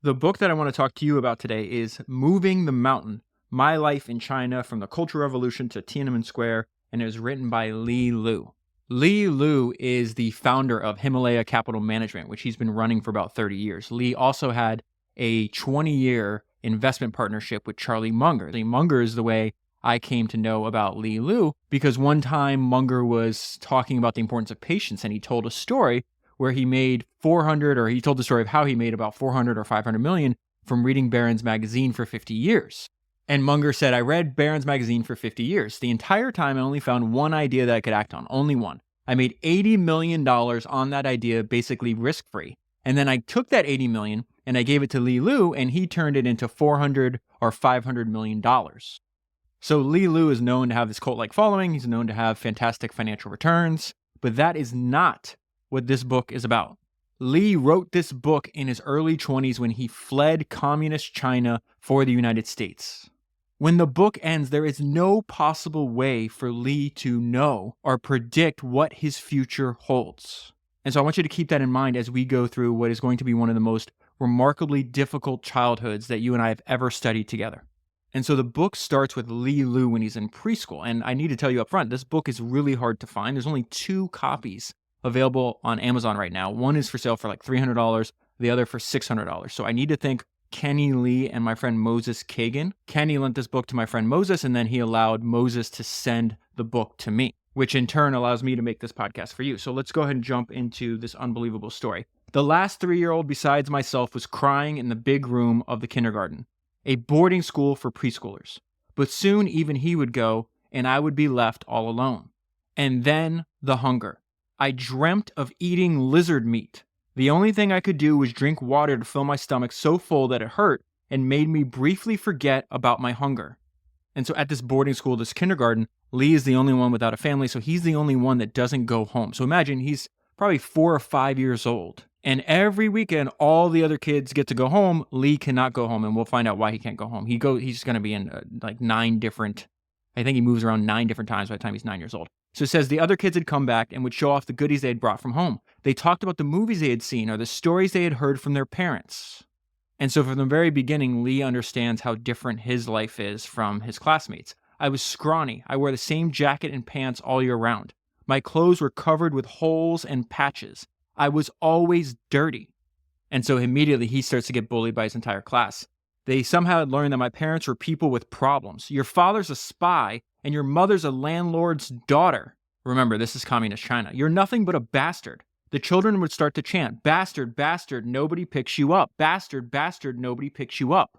The book that I want to talk to you about today is Moving the Mountain: My Life in China from the Cultural Revolution to Tiananmen Square, and it was written by Li Lu. Li Lu is the founder of Himalaya Capital Management, which he's been running for about 30 years. Li also had a 20-year investment partnership with Charlie Munger. Munger is the way I came to know about Li Lu because one time Munger was talking about the importance of patience, and he told a story where he made 400, or he told the story of how he made about 400 or 500 million from reading Barron's magazine for 50 years. And Munger said, I read Barron's magazine for 50 years. The entire time, I only found one idea that I could act on, only one. I made $80 million on that idea, basically risk-free. And then I took that $80 million and I gave it to Li Lu, and he turned it into 400 or $500 million. So Li Lu is known to have this cult-like following. He's known to have fantastic financial returns, but that is not what this book is about. Li wrote this book in his early 20s when he fled communist China for the United States. When the book ends, there is no possible way for Li to know or predict what his future holds. And so I want you to keep that in mind as we go through what is going to be one of the most remarkably difficult childhoods that you and I have ever studied together. And so the book starts with Li Lu when he's in preschool. And I need to tell you up front, this book is really hard to find. There's only 2 copies available on Amazon right now. One is for sale for like $300, the other for $600. So I need to thank Kenny Lee and my friend Moses Kagan. Kenny lent this book to my friend Moses, and then he allowed Moses to send the book to me, which in turn allows me to make this podcast for you. So let's go ahead and jump into this unbelievable story. The last 3-year-old besides myself was crying in the big room of the kindergarten, a boarding school for preschoolers. But soon even he would go, and I would be left all alone. And then the hunger. I dreamt of eating lizard meat. The only thing I could do was drink water to fill my stomach so full that it hurt and made me briefly forget about my hunger. And so at this boarding school, this kindergarten, Li is the only one without a family, so he's the only one that doesn't go home. So imagine he's probably 4 or 5 years old. And every weekend, all the other kids get to go home. Li cannot go home, and we'll find out why he can't go home. He's going to be in I think he moves around 9 different times by the time he's 9 years old. So it says the other kids had come back and would show off the goodies they had brought from home. They talked about the movies they had seen or the stories they had heard from their parents. And so from the very beginning, Li understands how different his life is from his classmates. I was scrawny. I wore the same jacket and pants all year round. My clothes were covered with holes and patches. I was always dirty. And so immediately he starts to get bullied by his entire class. They somehow had learned that my parents were people with problems. Your father's a spy, and your mother's a landlord's daughter. Remember, this is communist China. You're nothing but a bastard. The children would start to chant, bastard, bastard, nobody picks you up. Bastard, bastard, nobody picks you up.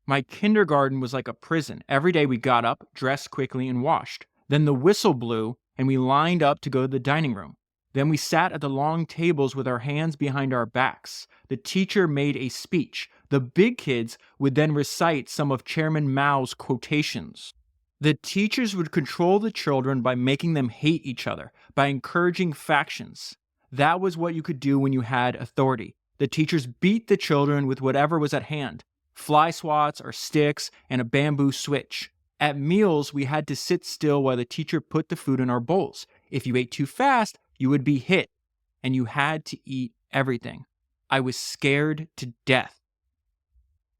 My kindergarten was like a prison. Every day we got up, dressed quickly, and washed. Then the whistle blew, and we lined up to go to the dining room. Then we sat at the long tables with our hands behind our backs. The teacher made a speech. The big kids would then recite some of Chairman Mao's quotations. The teachers would control the children by making them hate each other, by encouraging factions. That was what you could do when you had authority. The teachers beat the children with whatever was at hand, fly swats or sticks and a bamboo switch. At meals, we had to sit still while the teacher put the food in our bowls. If you ate too fast, you would be hit, and you had to eat everything. I was scared to death.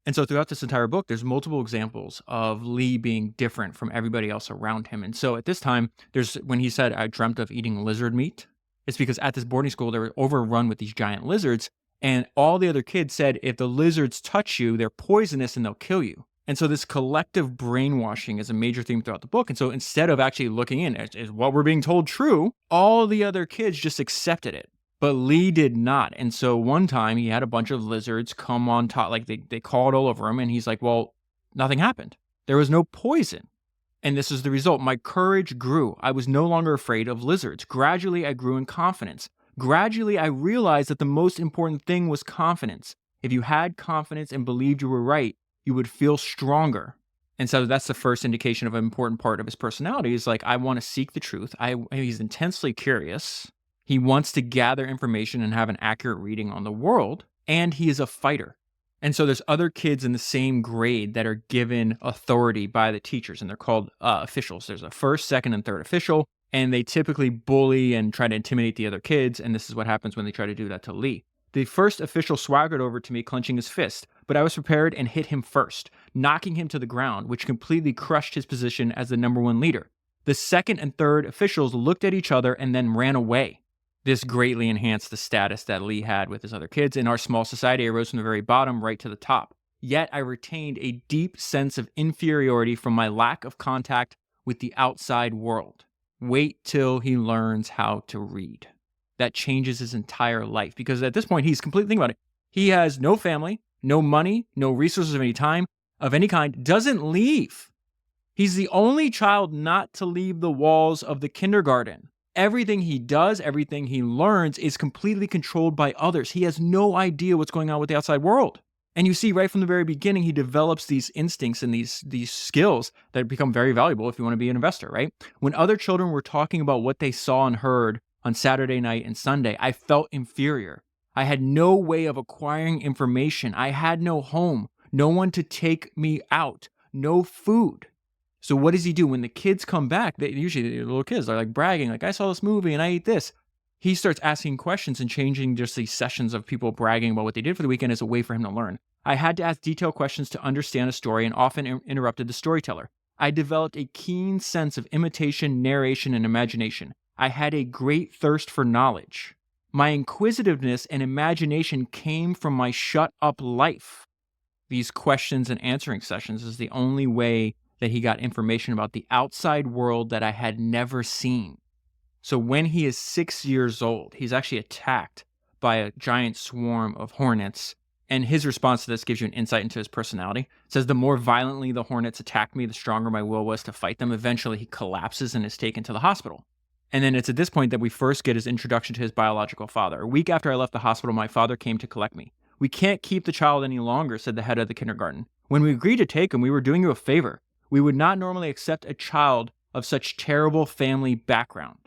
And so throughout this entire book, there's multiple examples of Li being different from everybody else around him. And so at this time, when he said, I dreamt of eating lizard meat, it's because at this boarding school, they were overrun with these giant lizards. And all the other kids said, if the lizards touch you, they're poisonous and they'll kill you. And so this collective brainwashing is a major theme throughout the book. And so instead of actually looking in, is what we're being told true? All the other kids just accepted it. But Li did not. And so one time he had a bunch of lizards come on top, like they crawled all over him. And he's like, well, nothing happened. There was no poison. And this is the result. My courage grew. I was no longer afraid of lizards. Gradually, I grew in confidence. Gradually, I realized that the most important thing was confidence. If you had confidence and believed you were right, you would feel stronger. And so that's the first indication of an important part of his personality is like, I want to seek the truth. He's intensely curious. He wants to gather information and have an accurate reading on the world. And he is a fighter. And so there's other kids in the same grade that are given authority by the teachers, and they're called officials. There's a first, second, and third official, and they typically bully and try to intimidate the other kids. And this is what happens when they try to do that to Li. The first official swaggered over to me, clenching his fist. but I was prepared and hit him first, knocking him to the ground, which completely crushed his position as the number one leader. The second and third officials looked at each other and then ran away. This greatly enhanced the status that Lee had with his other kids. In our small society, I rose from the very bottom right to the top. Yet I retained a deep sense of inferiority from my lack of contact with the outside world. Wait till he learns how to read. That changes his entire life, because at this point, he's completely thinking about it. He has no family, no money, no resources of any time, of any kind, doesn't leave. He's the only child not to leave the walls of the kindergarten. Everything he does, everything he learns is completely controlled by others. He has no idea what's going on with the outside world. And you see right from the very beginning, he develops these instincts and these skills that become very valuable if you want to be an investor, right? When other children were talking about what they saw and heard on Saturday night and Sunday, I felt inferior. I had no way of acquiring information. I had no home, no one to take me out, no food. So what does he do? When the kids come back, usually the little kids are like bragging, like, I saw this movie and I ate this. He starts asking questions and changing just these sessions of people bragging about what they did for the weekend as a way for him to learn. I had to ask detailed questions to understand a story and often interrupted the storyteller. I developed a keen sense of imitation, narration, and imagination. I had a great thirst for knowledge. My inquisitiveness and imagination came from my shut-up life. These questions and answering sessions is the only way that he got information about the outside world that I had never seen. So when he is 6 years old, he's actually attacked by a giant swarm of hornets. And his response to this gives you an insight into his personality. It says, the more violently the hornets attacked me, the stronger my will was to fight them. Eventually, he collapses and is taken to the hospital. And then it's at this point that we first get his introduction to his biological father. A week after I left the hospital, my father came to collect me. We can't keep the child any longer, said the head of the kindergarten. When we agreed to take him, we were doing you a favor. We would not normally accept a child of such terrible family background.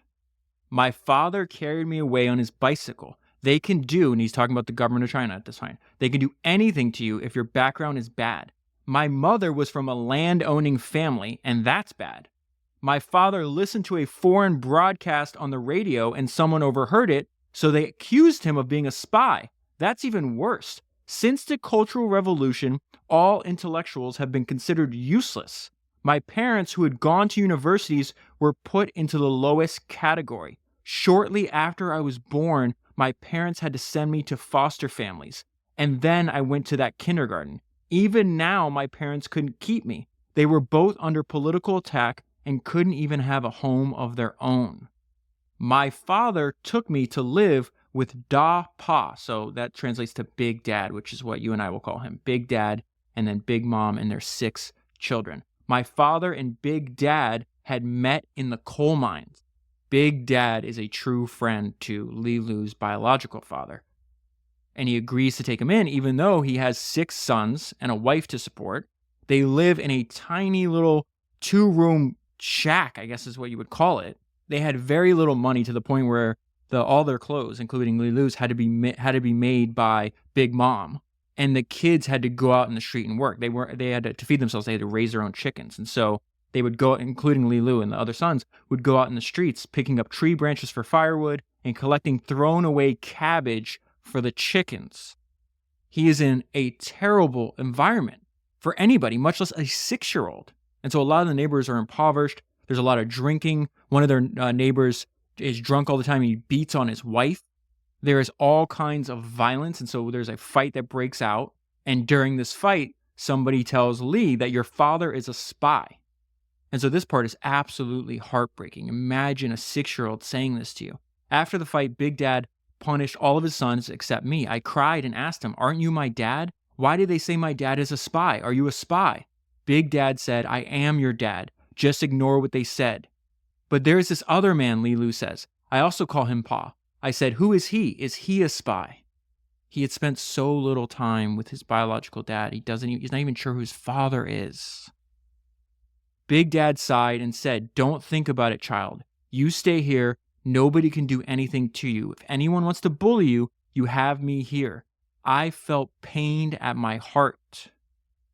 My father carried me away on his bicycle. They can do, and he's talking about the government of China at this time, they can do anything to you if your background is bad. My mother was from a land-owning family, and that's bad. My father listened to a foreign broadcast on the radio, and someone overheard it, so they accused him of being a spy. That's even worse. Since the Cultural Revolution, all intellectuals have been considered useless. My parents, who had gone to universities, were put into the lowest category. Shortly after I was born, my parents had to send me to foster families. And then I went to that kindergarten. Even now, my parents couldn't keep me. They were both under political attack and couldn't even have a home of their own. My father took me to live with Da Pa. So that translates to Big Dad, which is what you and I will call him. Big Dad and then Big Mom and their 6 children. My father and Big Dad had met in the coal mines. Big Dad is a true friend to Li Lu's biological father. And he agrees to take him in, even though he has 6 sons and a wife to support. They live in a tiny little 2-room shack, I guess is what you would call it. They had very little money, to the point where all their clothes, including Li Lu's, had to be made by Big Mom. And the kids had to go out in the street and work. They had to feed themselves. They had to raise their own chickens. And so they would go, including Li Lu and the other sons, would go out in the streets, picking up tree branches for firewood and collecting thrown away cabbage for the chickens. He is in a terrible environment for anybody, much less a 6-year-old. And so a lot of the neighbors are impoverished. There's a lot of drinking. One of their neighbors is drunk all the time. He beats on his wife. There is all kinds of violence, and so there's a fight that breaks out. And during this fight, somebody tells Lee that your father is a spy. And so this part is absolutely heartbreaking. Imagine a 6-year-old saying this to you. After the fight, Big Dad punished all of his sons except me. I cried and asked him, aren't you my dad? Why did they say my dad is a spy? Are you a spy? Big Dad said, I am your dad. Just ignore what they said. But there is this other man, Li Lu says. I also call him Pa. I said, who is he? Is he a spy? He had spent so little time with his biological dad, he's not even sure who his father is. Big Dad sighed and said, don't think about it, child. You stay here. Nobody can do anything to you. If anyone wants to bully you, you have me here. I felt pained at my heart.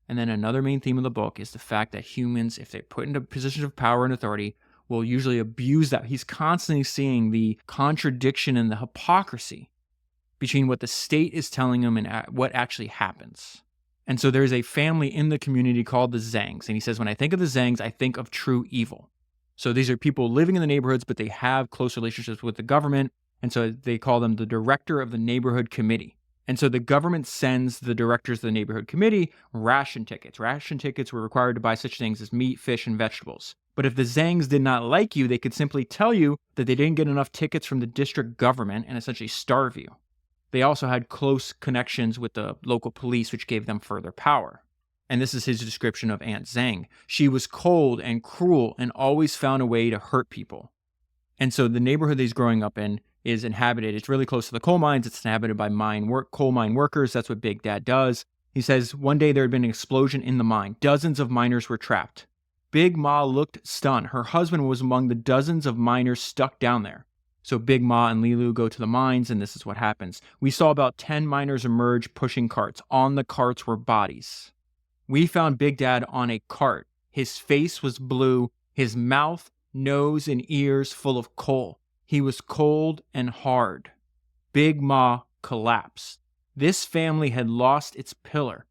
And then another main theme of the book is the fact that humans, if they're put into positions of power and authority, will usually abuse that. He's constantly seeing the contradiction and the hypocrisy between what the state is telling him and what actually happens. And so there's a family in the community called the Zhangs. And he says, when I think of the Zhangs, I think of true evil. So these are people living in the neighborhoods, but they have close relationships with the government. And so they call them the director of the neighborhood committee. And so the government sends the directors of the neighborhood committee ration tickets. Ration tickets were required to buy such things as meat, fish, and vegetables. But if the Zhangs did not like you, they could simply tell you that they didn't get enough tickets from the district government and essentially starve you. They also had close connections with the local police, which gave them further power. And this is his description of Aunt Zhang. She was cold and cruel and always found a way to hurt people. And so the neighborhood that he's growing up in is inhabited. It's really close to the coal mines. It's inhabited by coal mine workers. That's what Big Dad does. He says one day there had been an explosion in the mine. Dozens of miners were trapped. Big Ma looked stunned. Her husband was among the dozens of miners stuck down there. So Big Ma and Li Lu go to the mines, and this is what happens. We saw about 10 miners emerge pushing carts. On the carts were bodies. We found Big Dad on a cart. His face was blue, his mouth, nose, and ears full of coal. He was cold and hard. Big Ma collapsed. This family had lost its pillar.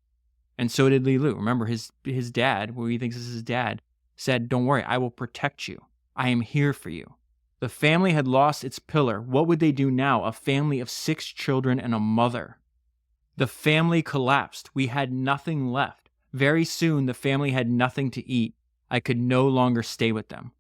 And so did Li Lu. Remember, his dad, who he thinks is his dad, said, "Don't worry, I will protect you. I am here for you." The family had lost its pillar. What would they do now? A family of 6 children and a mother. The family collapsed. We had nothing left. Very soon, the family had nothing to eat. I could no longer stay with them.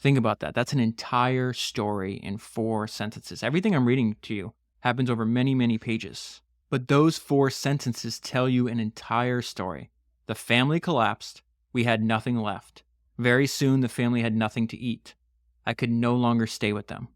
Think about that. That's an entire story in 4 sentences. Everything I'm reading to you happens over many, many pages. But those 4 sentences tell you an entire story. The family collapsed. We had nothing left. Very soon, the family had nothing to eat. I could no longer stay with them.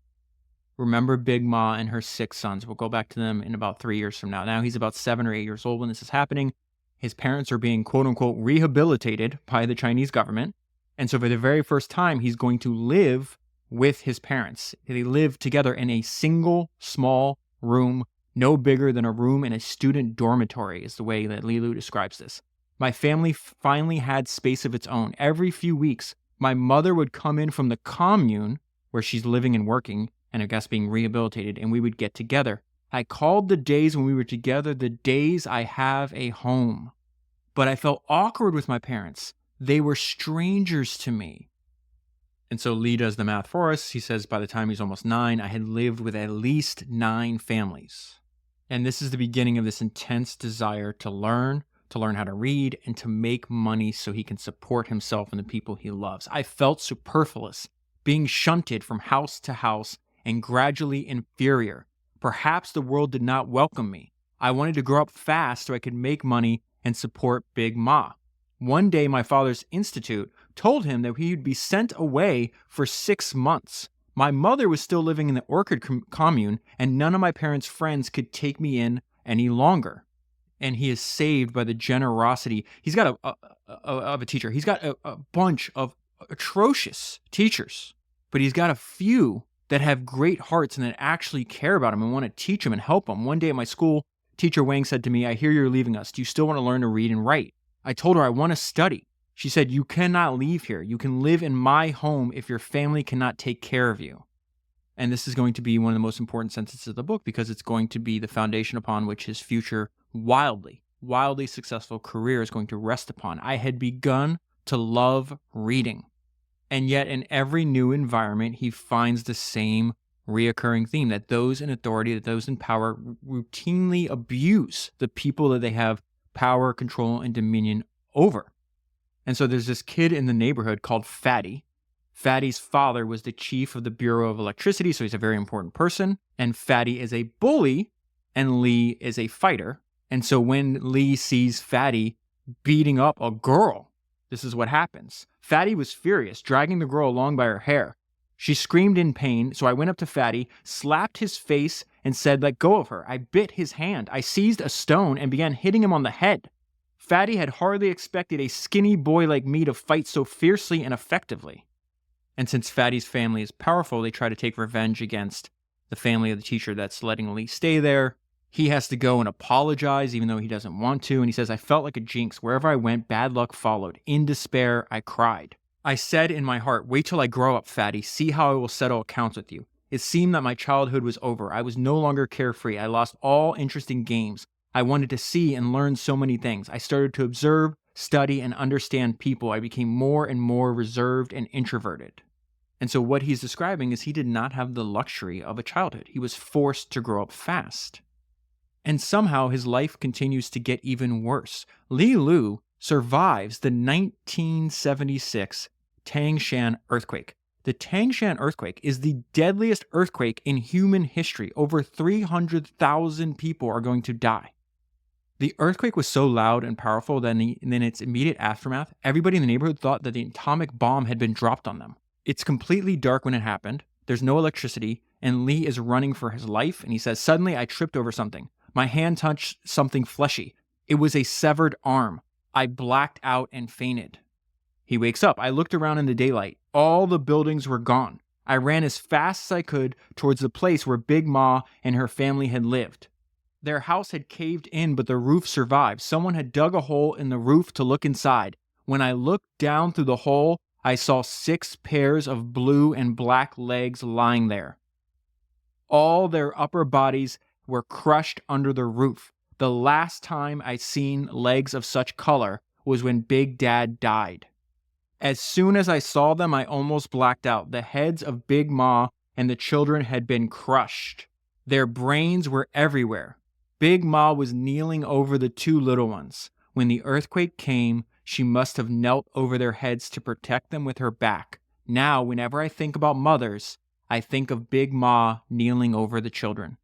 Remember Big Ma and her 6 sons. We'll go back to them in about 3 years from now. Now he's about 7 or 8 years old when this is happening. His parents are being quote unquote rehabilitated by the Chinese government. And so for the very first time, he's going to live with his parents. They live together in a single small room, no bigger than a room in a student dormitory, is the way that Li Lu describes this. My family finally had space of its own. Every few weeks, my mother would come in from the commune, where she's living and working, and I guess being rehabilitated, and we would get together. I called the days when we were together the days I have a home. But I felt awkward with my parents. They were strangers to me. And so Lee does the math for us. He says by the time he's almost 9, I had lived with at least 9 families. And this is the beginning of this intense desire to learn how to read, and to make money so he can support himself and the people he loves. I felt superfluous, being shunted from house to house and gradually inferior. Perhaps the world did not welcome me. I wanted to grow up fast so I could make money and support Big Ma. One day, my father's institute told him that he would be sent away for 6 months. My mother was still living in the Orchid commune, and none of my parents' friends could take me in any longer. And he is saved by the generosity. He's got a teacher. He's got a bunch of atrocious teachers, but he's got a few that have great hearts and that actually care about him and want to teach him and help him. One day at my school, Teacher Wang said to me, "I hear you're leaving us. Do you still want to learn to read and write?" I told her I want to study. She said, "You cannot leave here. You can live in my home if your family cannot take care of you." And this is going to be one of the most important sentences of the book, because it's going to be the foundation upon which his future wildly successful career is going to rest upon. I had begun to love reading. And yet in every new environment, he finds the same reoccurring theme, that those in authority, that those in power routinely abuse the people that they have power, control, and dominion over. And so there's this kid in the neighborhood called Fatty. Fatty's father was the chief of the Bureau of Electricity, so he's a very important person. And Fatty is a bully, and Lee is a fighter. And so when Lee sees Fatty beating up a girl, this is what happens. Fatty was furious, dragging the girl along by her hair. She screamed in pain, so I went up to Fatty, slapped his face, and said, "Let go of her." I bit his hand. I seized a stone and began hitting him on the head. Fatty had hardly expected a skinny boy like me to fight so fiercely and effectively. And since Fatty's family is powerful, they try to take revenge against the family of the teacher that's letting Lee stay there. He has to go and apologize, even though he doesn't want to. And he says, "I felt like a jinx. Wherever I went, bad luck followed. In despair, I cried. I said in my heart, 'Wait till I grow up, Fatty. See how I will settle accounts with you.' It seemed that my childhood was over. I was no longer carefree. I lost all interest in games. I wanted to see and learn so many things. I started to observe, study, and understand people. I became more and more reserved and introverted. And so what he's describing is he did not have the luxury of a childhood. He was forced to grow up fast. And somehow his life continues to get even worse. Li Lu survives the 1976 Tangshan earthquake. The Tangshan earthquake is the deadliest earthquake in human history. Over 300,000 people are going to die. The earthquake was so loud and powerful that in its immediate aftermath, everybody in the neighborhood thought that the atomic bomb had been dropped on them. It's completely dark when it happened. There's no electricity, and Lee is running for his life, and he says, "Suddenly I tripped over something. My hand touched something fleshy. It was a severed arm. I blacked out and fainted." He wakes up. "I looked around in the daylight. All the buildings were gone. I ran as fast as I could towards the place where Big Ma and her family had lived. Their house had caved in, but the roof survived. Someone had dug a hole in the roof to look inside. When I looked down through the hole, I saw 6 pairs of blue and black legs lying there. All their upper bodies were crushed under the roof. The last time I'd seen legs of such color was when Big Dad died. As soon as I saw them, I almost blacked out. The heads of Big Ma and the children had been crushed. Their brains were everywhere. Big Ma was kneeling over the 2 little ones. When the earthquake came, she must have knelt over their heads to protect them with her back. Now, whenever I think about mothers, I think of Big Ma kneeling over the children."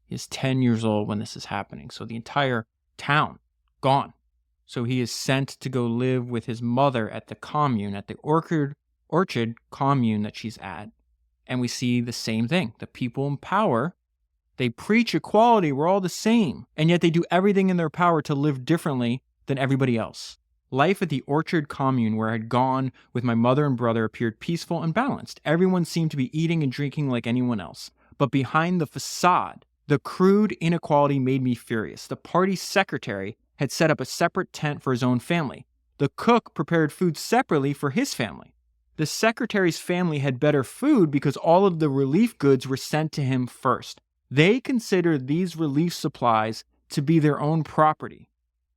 He's 10 years old when this is happening, so the entire town gone. So he is sent to go live with his mother at the commune, at the orchard commune that she's at. And we see the same thing. The people in power, they preach equality, we're all the same, and yet they do everything in their power to live differently than everybody else. Life at the orchard commune where I had gone with my mother and brother appeared peaceful and balanced. Everyone seemed to be eating and drinking like anyone else. But behind the facade, the crude inequality made me furious. The party secretary had set up a separate tent for his own family. The cook prepared food separately for his family. The secretary's family had better food because all of the relief goods were sent to him first. They considered these relief supplies to be their own property.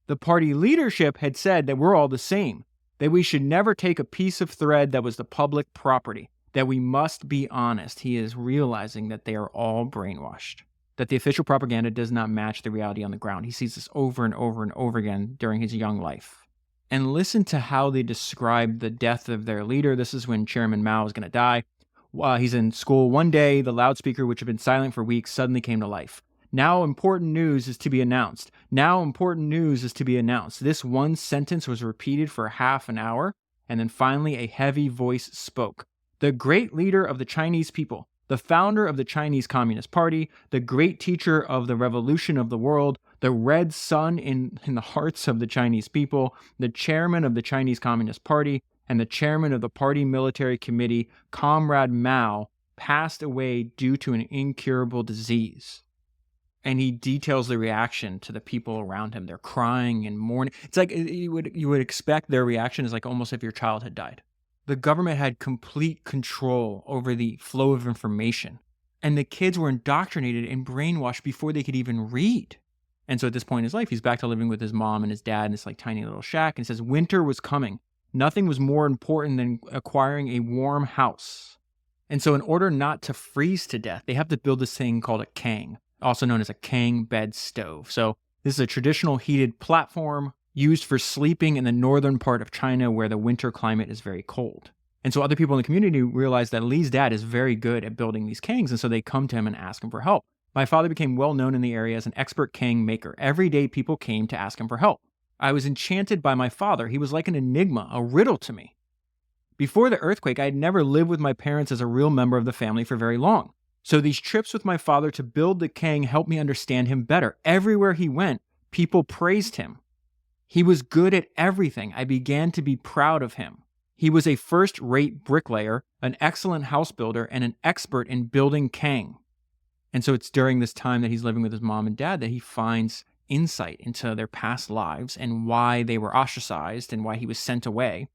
The party leadership had said that we're all the same, that we should never take a piece of thread that was the public property, that we must be honest. He is realizing that they are all brainwashed, that the official propaganda does not match the reality on the ground. He sees this over and over and over again during his young life. And listen to how they describe the death of their leader. This is when Chairman Mao is going to die. He's in school one day. The loudspeaker, which had been silent for weeks, suddenly came to life. "Now important news is to be announced. Now important news is to be announced." This one sentence was repeated for half an hour, and then finally a heavy voice spoke. "The great leader of the Chinese people, the founder of the Chinese Communist Party, the great teacher of the revolution of the world, the red sun in the hearts of the Chinese people, the chairman of the Chinese Communist Party, and the chairman of the party military committee, Comrade Mao, passed away due to an incurable disease." And he details the reaction to the people around him. They're crying and mourning. It's like you would expect their reaction is like almost if your child had died. The government had complete control over the flow of information. And the kids were indoctrinated and brainwashed before they could even read. And so at this point in his life, he's back to living with his mom and his dad in this like tiny little shack. And he says, winter was coming. Nothing was more important than acquiring a warm house. And so in order not to freeze to death, they have to build this thing called a kang, also known as a kang bed stove. So this is a traditional heated platform used for sleeping in the northern part of China where the winter climate is very cold. And so other people in the community realize that Li's dad is very good at building these kangs, and so they come to him and ask him for help. My father became well known in the area as an expert kang maker. Every day people came to ask him for help. I was enchanted by my father. He was like an enigma, a riddle to me. Before the earthquake, I had never lived with my parents as a real member of the family for very long. So these trips with my father to build the kang helped me understand him better. Everywhere he went, people praised him. He was good at everything. I began to be proud of him. He was a first-rate bricklayer, an excellent house builder, and an expert in building kang. And so it's during this time that he's living with his mom and dad that he finds insight into their past lives and why they were ostracized and why he was sent away.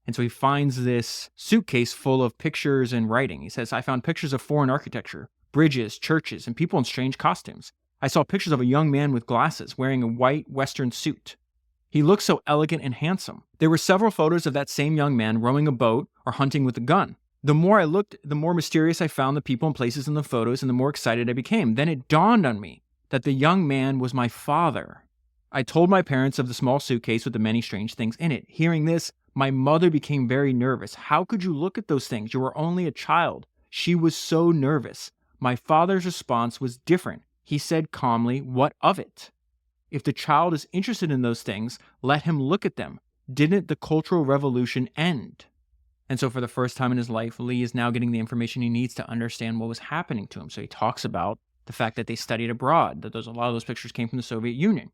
And so he finds this suitcase full of pictures and writing. He says, I found pictures of foreign architecture, bridges, churches, and people in strange costumes. I saw pictures of a young man with glasses wearing a white Western suit. He looked so elegant and handsome. There were several photos of that same young man rowing a boat or hunting with a gun. The more I looked, the more mysterious I found the people and places in the photos, and the more excited I became. Then it dawned on me that the young man was my father. I told my parents of the small suitcase with the many strange things in it. Hearing this, my mother became very nervous. How could you look at those things? You were only a child. She was so nervous. My father's response was different. He said calmly, "What of it? If the child is interested in those things, let him look at them. Didn't the Cultural Revolution end?" And so for the first time in his life, Lee is now getting the information he needs to understand what was happening to him. So he talks about the fact that they studied abroad, that a lot of those pictures came from the Soviet Union.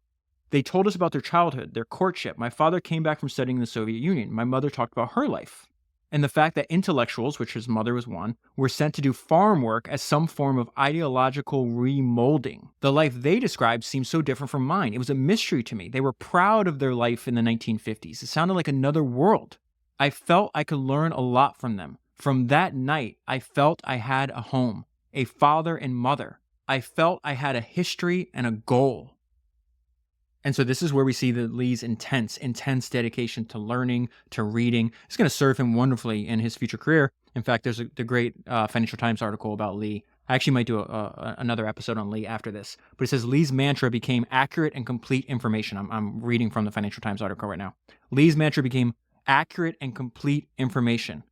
They told us about their childhood, their courtship. My father came back from studying in the Soviet Union. My mother talked about her life. And the fact that intellectuals, which his mother was one, were sent to do farm work as some form of ideological remolding. The life they described seemed so different from mine. It was a mystery to me. They were proud of their life in the 1950s. It sounded like another world. I felt I could learn a lot from them. From that night, I felt I had a home, a father and mother. I felt I had a history and a goal. And so this is where we see that Lee's intense dedication to learning, to reading. It's going to serve him wonderfully in his future career. In fact, there's the great Financial Times article about Lee. I actually might do another episode on Lee after this. But it says Lee's mantra became accurate and complete information. I'm reading from the Financial Times article right now. Lee's mantra became accurate and complete information.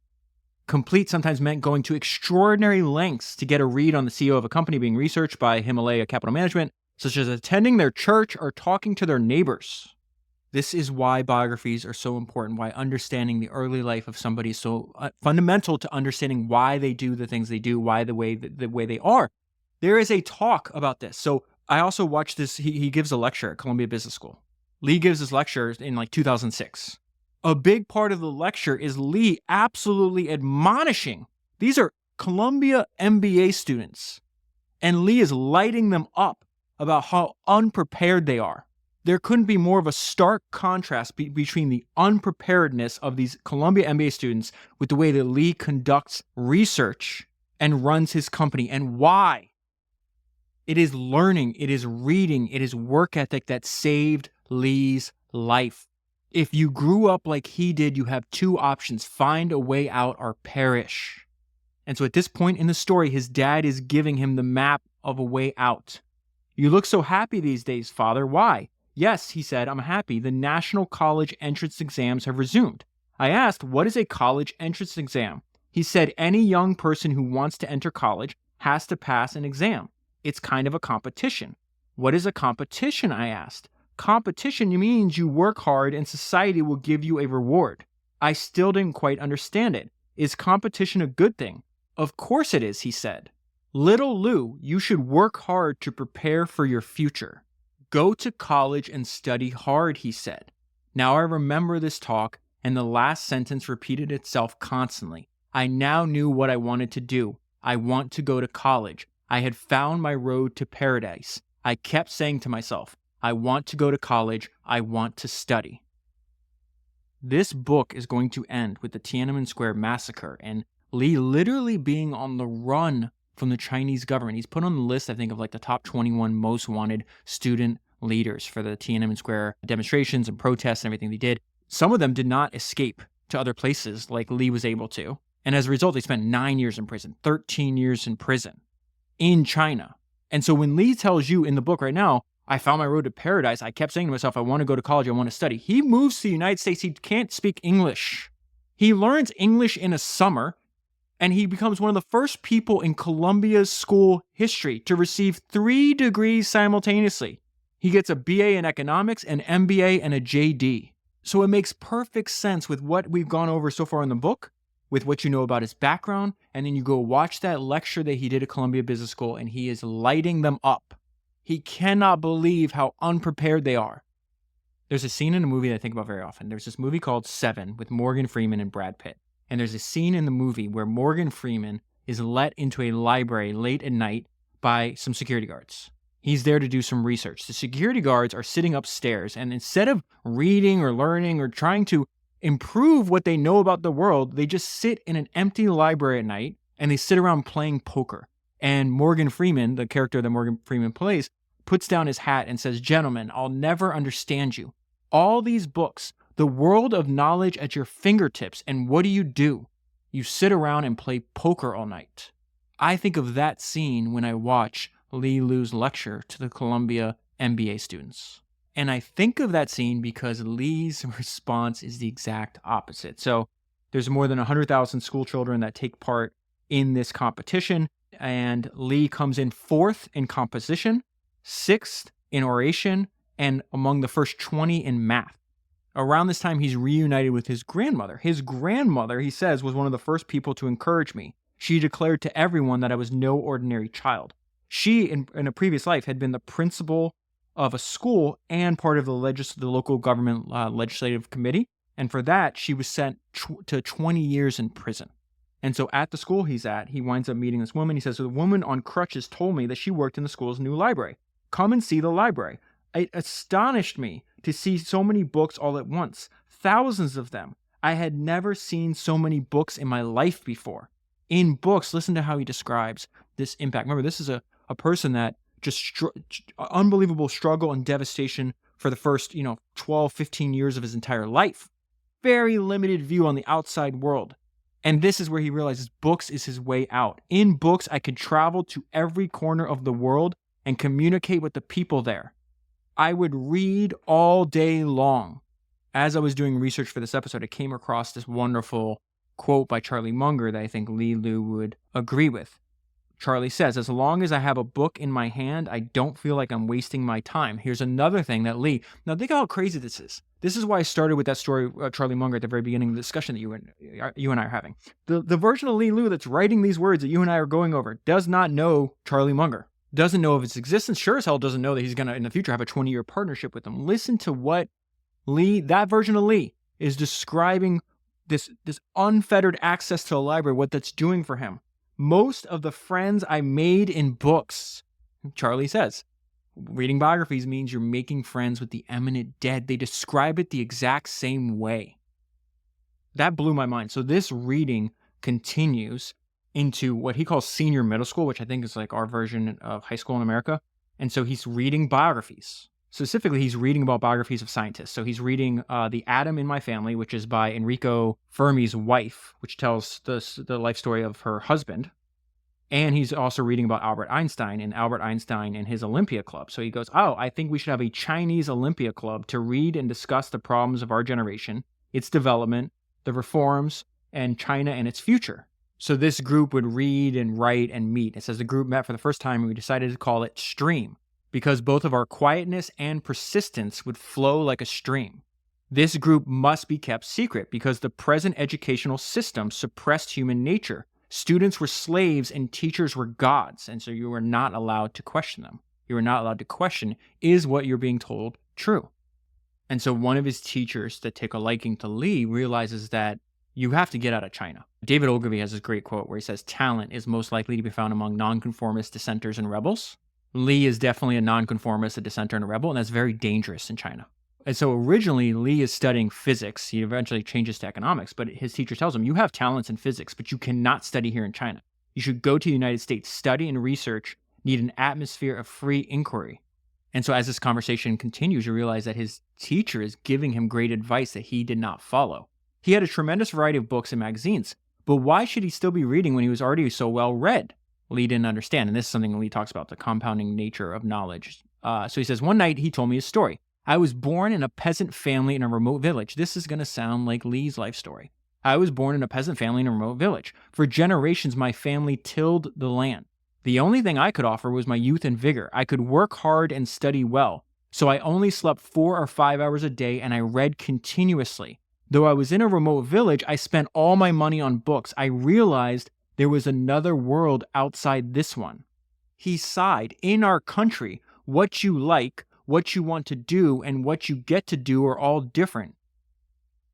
Complete sometimes meant going to extraordinary lengths to get a read on the CEO of a company being researched by Himalaya Capital Management, such as attending their church or talking to their neighbors. This is why biographies are so important, why understanding the early life of somebody is so fundamental to understanding why they do the things they do, why the way they are. There is a talk about this. So I also watched this. He gives a lecture at Columbia Business School. Lee gives his lecture in 2006. A big part of the lecture is Lee absolutely admonishing. These are Columbia MBA students. And Lee is lighting them up about how unprepared they are. There couldn't be more of a stark contrast between the unpreparedness of these Columbia MBA students with the way that Lee conducts research and runs his company, and why. It is learning, it is reading, it is work ethic that saved Lee's life. If you grew up like he did, you have two options: find a way out or perish. And so at this point in the story, his dad is giving him the map of a way out. "You look so happy these days, Father. Why?" "Yes," he said, "I'm happy. The national college entrance exams have resumed." I asked, "What is a college entrance exam?" He said, "Any young person who wants to enter college has to pass an exam. It's kind of a competition." "What is a competition?" I asked. "Competition means you work hard and society will give you a reward." I still didn't quite understand it. "Is competition a good thing?" "Of course it is," he said. "Little Lou, you should work hard to prepare for your future. Go to college and study hard," he said. Now I remember this talk, and the last sentence repeated itself constantly. I now knew what I wanted to do. I want to go to college. I had found my road to paradise. I kept saying to myself, I want to go to college. I want to study. This book is going to end with the Tiananmen Square massacre and Lee literally being on the run from the Chinese government. He's put on the list, I think, of the top 21 most wanted student leaders for the Tiananmen Square demonstrations and protests and everything they did. Some of them did not escape to other places like Lee was able to. And as a result, they spent 9 years in prison, 13 years in prison in China. And so when Lee tells you in the book right now, I found my road to paradise, I kept saying to myself, I want to go to college, I want to study. He moves to the United States. He can't speak English. He learns English in a summer. And he becomes one of the first people in Columbia's school history to receive 3 degrees simultaneously. He gets a BA in economics, an MBA, and a JD. So it makes perfect sense with what we've gone over so far in the book, with what you know about his background, and then you go watch that lecture that he did at Columbia Business School, and he is lighting them up. He cannot believe how unprepared they are. There's a scene in a movie that I think about very often. There's this movie called Seven with Morgan Freeman and Brad Pitt. And there's a scene in the movie where Morgan Freeman is let into a library late at night by some security guards. He's there to do some research. The security guards are sitting upstairs, and instead of reading or learning or trying to improve what they know about the world, they just sit in an empty library at night, and they sit around playing poker. And Morgan Freeman, the character that Morgan Freeman plays, puts down his hat and says, "Gentlemen, I'll never understand you. All these books, the world of knowledge at your fingertips, and what do? You sit around and play poker all night." I think of that scene when I watch Li Lu's lecture to the Columbia MBA students. And I think of that scene because Li's response is the exact opposite. So there's more than 100,000 school children that take part in this competition, and Li comes in 4th in composition, 6th in oration, and among the first 20 in math. Around this time, he's reunited with his grandmother. His grandmother, he says, was one of the first people to encourage me. She declared to everyone that I was no ordinary child. She, in a previous life, had been the principal of a school and part of the local government legislative committee. And for that, she was sent to 20 years in prison. And so at the school he's at, he winds up meeting this woman. He says, "The woman on crutches told me that she worked in the school's new library. Come and see the library. It astonished me to see so many books all at once, thousands of them. I had never seen so many books in my life before." In books, listen to how he describes this impact. Remember, this is a person that just unbelievable struggle and devastation for the first, 12, 15 years of his entire life. Very limited view on the outside world. And this is where he realizes books is his way out. In books, I could travel to every corner of the world and communicate with the people there. I would read all day long. As I was doing research for this episode, I came across this wonderful quote by Charlie Munger that I think Li Lu would agree with. Charlie says, "As long as I have a book in my hand, I don't feel like I'm wasting my time." Here's another thing that now think how crazy this is. This is why I started with that story, Charlie Munger, at the very beginning of the discussion that you and I are having. The version of Li Lu that's writing these words that you and I are going over does not know Charlie Munger, doesn't know of his existence, sure as hell doesn't know that he's going to, in the future, have a 20-year partnership with him. Listen to what that version of Li, is describing this unfettered access to a library, what that's doing for him. "Most of the friends I made in books," Charlie says, reading biographies means you're making friends with the eminent dead. They describe it the exact same way. That blew my mind. So this reading continues into what he calls senior middle school, which I think is like our version of high school in America. And so he's reading biographies. Specifically, he's reading about biographies of scientists. So he's reading The Atom in My Family, which is by Enrico Fermi's wife, which tells the life story of her husband. And he's also reading about Albert Einstein and his Olympia Club. So he goes, "Oh, I think we should have a Chinese Olympia Club to read and discuss the problems of our generation, its development, the reforms, and China and its future." So this group would read and write and meet. It says the group met for the first time and we decided to call it Stream, because both of our quietness and persistence would flow like a stream. This group must be kept secret because the present educational system suppressed human nature. Students were slaves and teachers were gods, and so you were not allowed to question them. You were not allowed to question, is what you're being told true? And so one of his teachers that take a liking to Li realizes that you have to get out of China. David Ogilvy has this great quote where he says, "Talent is most likely to be found among nonconformists, dissenters, and rebels." Li is definitely a nonconformist, a dissenter, and a rebel, and that's very dangerous in China. And so originally, Li is studying physics. He eventually changes to economics, but his teacher tells him, "You have talents in physics, but you cannot study here in China. You should go to the United States, study and research, need an atmosphere of free inquiry." And so as this conversation continues, you realize that his teacher is giving him great advice that he did not follow. He had a tremendous variety of books and magazines, but why should he still be reading when he was already so well read? Li didn't understand, and this is something Li talks about, the compounding nature of knowledge. So he says, "One night he told me a story. I was born in a peasant family in a remote village." This is going to sound like Li's life story. "I was born in a peasant family in a remote village. For generations, my family tilled the land. The only thing I could offer was my youth and vigor. I could work hard and study well. So I only slept 4 or 5 hours a day, and I read continuously. Though I was in a remote village, I spent all my money on books. I realized there was another world outside this one." He sighed. "In our country, what you like, what you want to do, and what you get to do are all different."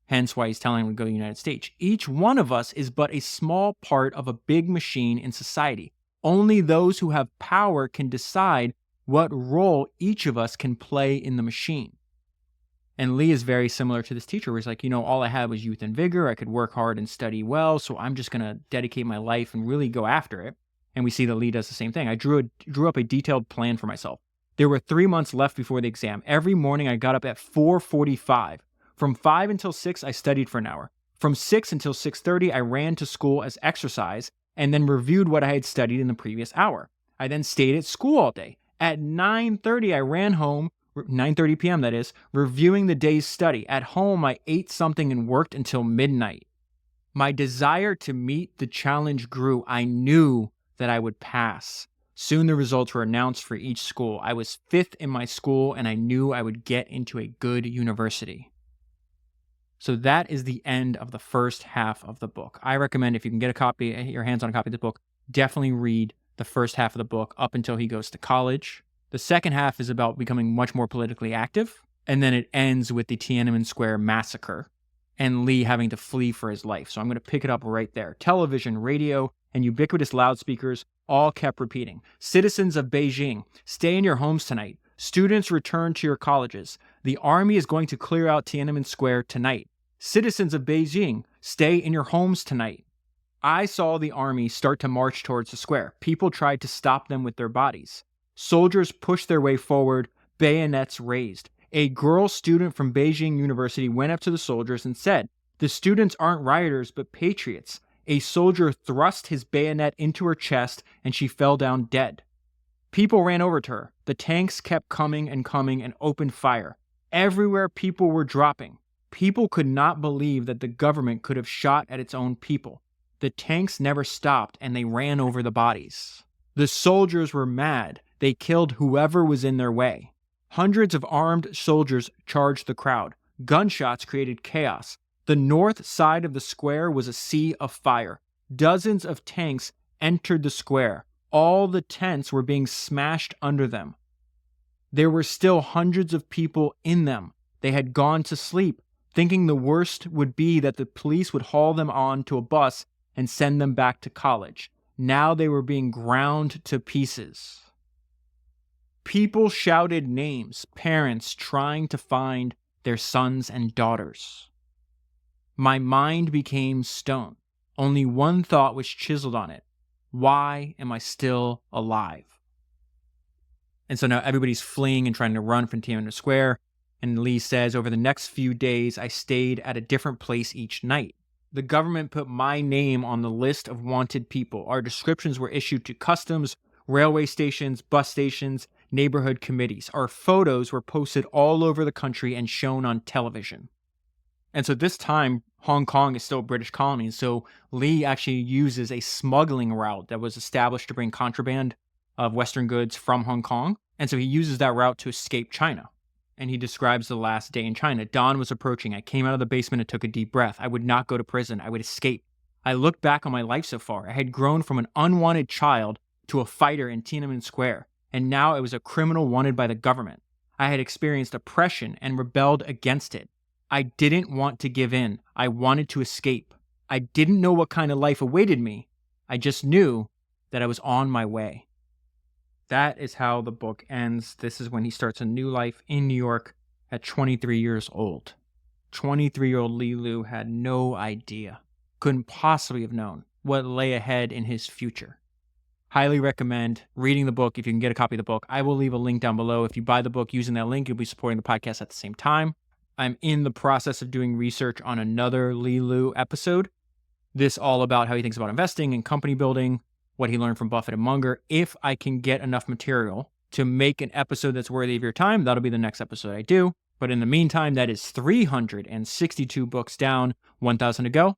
Hence why he's telling him to go to the United States. "Each one of us is but a small part of a big machine in society. Only those who have power can decide what role each of us can play in the machine." And Li is very similar to this teacher where he's like, all I had was youth and vigor. I could work hard and study well, so I'm just going to dedicate my life and really go after it. And we see that Li does the same thing. "I drew up a detailed plan for myself. There were 3 months left before the exam. Every morning I got up at 4:45. From 5 until 6, I studied for an hour. From 6 until 6:30, I ran to school as exercise and then reviewed what I had studied in the previous hour. I then stayed at school all day. At 9:30, I ran home, 9:30 p.m. that is, reviewing the day's study. At home, I ate something and worked until midnight. My desire to meet the challenge grew. I knew that I would pass. Soon the results were announced for each school. I was 5th in my school, and I knew I would get into a good university. So that is the end of the first half of the book. I recommend, if you can get your hands on a copy of the book, definitely read the first half of the book up until he goes to college. The second half is about becoming much more politically active, and then it ends with the Tiananmen Square massacre and Lee having to flee for his life. So I'm going to pick it up right there. Television, radio, and ubiquitous loudspeakers all kept repeating. Citizens of Beijing, stay in your homes tonight. Students, return to your colleges. The army is going to clear out Tiananmen Square tonight. Citizens of Beijing, stay in your homes tonight. I saw the army start to march towards the square. People tried to stop them with their bodies. Soldiers pushed their way forward, bayonets raised. A girl student from Beijing University went up to the soldiers and said, "The students aren't rioters, but patriots." A soldier thrust his bayonet into her chest, and she fell down dead. People ran over to her. The tanks kept coming and opened fire. Everywhere people were dropping. People could not believe that the government could have shot at its own people. The tanks never stopped, and they ran over the bodies. The soldiers were mad. They killed whoever was in their way. Hundreds of armed soldiers charged the crowd. Gunshots created chaos. The north side of the square was a sea of fire. Dozens of tanks entered the square. All the tents were being smashed under them. There were still hundreds of people in them. They had gone to sleep, thinking the worst would be that the police would haul them on to a bus and send them back to college. Now they were being ground to pieces. People shouted names, parents trying to find their sons and daughters. My mind became stone. Only one thought was chiseled on it. Why am I still alive? And so now everybody's fleeing and trying to run from Tiananmen Square. And Lee says, over the next few days, I stayed at a different place each night. The government put my name on the list of wanted people. Our descriptions were issued to customs, railway stations, bus stations, neighborhood committees. Our photos were posted all over the country and shown on television. And so this time, Hong Kong is still a British colony. So Lee actually uses a smuggling route that was established to bring contraband of Western goods from Hong Kong. And so he uses that route to escape China. And he describes the last day in China. Dawn was approaching. I came out of the basement and took a deep breath. I would not go to prison. I would escape. I looked back on my life so far. I had grown from an unwanted child to a fighter in Tiananmen Square. And now I was a criminal wanted by the government. I had experienced oppression and rebelled against it. I didn't want to give in. I wanted to escape. I didn't know what kind of life awaited me. I just knew that I was on my way. That is how the book ends. This is when he starts a new life in New York at 23 years old. 23-year-old Li Lu had no idea, couldn't possibly have known what lay ahead in his future. Highly recommend reading the book if you can get a copy of the book. I will leave a link down below. If you buy the book using that link, you'll be supporting the podcast at the same time. I'm in the process of doing research on another Li Lu episode. This all about how he thinks about investing and company building, what he learned from Buffett and Munger. If I can get enough material to make an episode that's worthy of your time, that'll be the next episode I do. But in the meantime, that is 362 books down, 1,000 to go.